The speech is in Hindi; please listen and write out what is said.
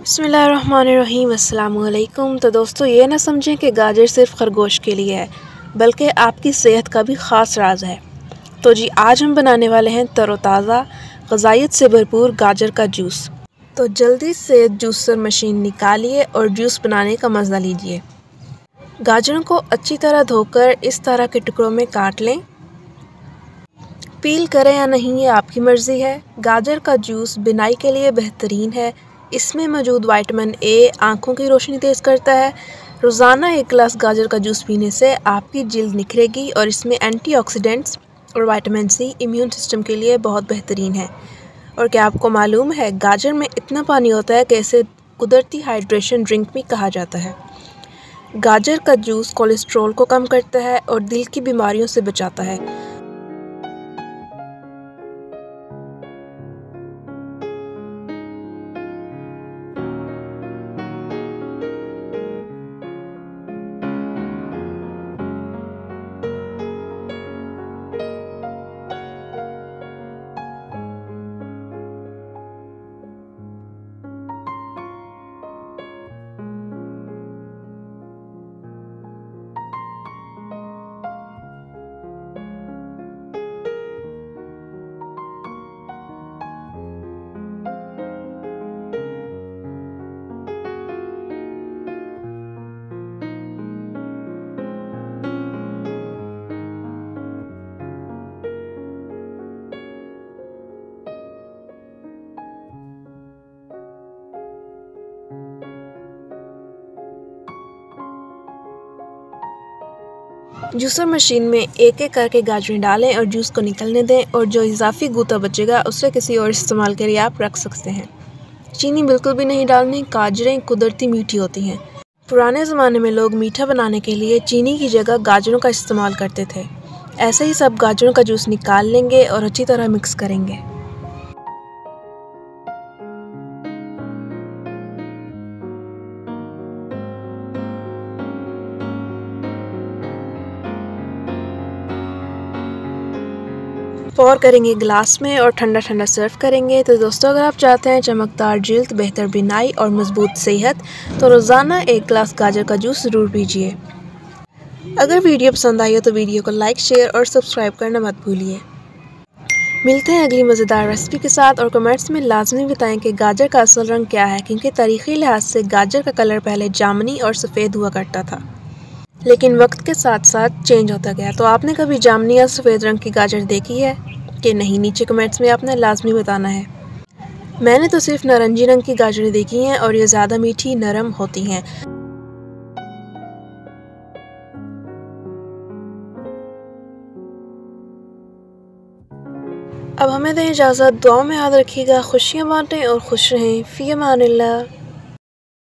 बिस्मिल्लाहिर्रहमानिर्रहीम अस्सलामुअलैकुम। तो दोस्तों, ये ना समझें कि गाजर सिर्फ खरगोश के लिए है, बल्कि आपकी सेहत का भी ख़ास राज है। तो जी, आज हम बनाने वाले हैं तरोताज़ा ग़ज़ाइयत से भरपूर गाजर का जूस। तो जल्दी से जूसर मशीन निकालिए और जूस बनाने का मज़ा लीजिए। गाजरों को अच्छी तरह धोकर इस तरह के टुकड़ों में काट लें। पील करें या नहीं, ये आपकी मर्ज़ी है। गाजर का जूस बिनाई के लिए बेहतरीन है। इसमें मौजूद विटामिन ए आँखों की रोशनी तेज़ करता है। रोज़ाना 1 गिलास गाजर का जूस पीने से आपकी जिल्द निखरेगी और इसमें एंटीऑक्सीडेंट्स और विटामिन सी इम्यून सिस्टम के लिए बहुत बेहतरीन है। और क्या आपको मालूम है, गाजर में इतना पानी होता है कि इसे कुदरती हाइड्रेशन ड्रिंक भी कहा जाता है। गाजर का जूस कोलेस्ट्रॉल को कम करता है और दिल की बीमारियों से बचाता है। जूसर मशीन में एक एक करके गाजरें डालें और जूस को निकलने दें, और जो इजाफी गूता बचेगा उसे किसी और इस्तेमाल के लिए आप रख सकते हैं। चीनी बिल्कुल भी नहीं डालनी। गाजरें कुदरती मीठी होती हैं। पुराने ज़माने में लोग मीठा बनाने के लिए चीनी की जगह गाजरों का इस्तेमाल करते थे। ऐसे ही सब गाजरों का जूस निकाल लेंगे और अच्छी तरह मिक्स करेंगे। पोर करेंगे गिलास में और ठंडा ठंडा सर्व करेंगे। तो दोस्तों, अगर आप चाहते हैं चमकदार जिल्द, बेहतर बिनाई और मजबूत सेहत, तो रोज़ाना 1 गिलास गाजर का जूस ज़रूर पीजिए। अगर वीडियो पसंद आई हो तो वीडियो को लाइक, शेयर और सब्सक्राइब करना मत भूलिए। मिलते हैं अगली मज़ेदार रेसिपी के साथ, और कमेंट्स में लाजमी बताएं कि गाजर का असल रंग क्या है, क्योंकि तारीख़ी लिहाज से गाजर का कलर पहले जामुनी और सफ़ेद हुआ करता था, लेकिन वक्त के साथ साथ चेंज होता गया। तो आपने कभी जामुनी या सफ़ेद रंग की गाजर देखी है कि नहीं? नीचे कमेंट्स में आपने लाजमी बताना है। मैंने तो सिर्फ नारंगी रंग की गाजरें देखी हैं और ये ज़्यादा मीठी नरम होती हैं। अब हमें दें इजाज़त। दुआओं में याद रखिएगा, खुशियाँ बांटें और खुश रहें। फ़ी अमानिल्लाह।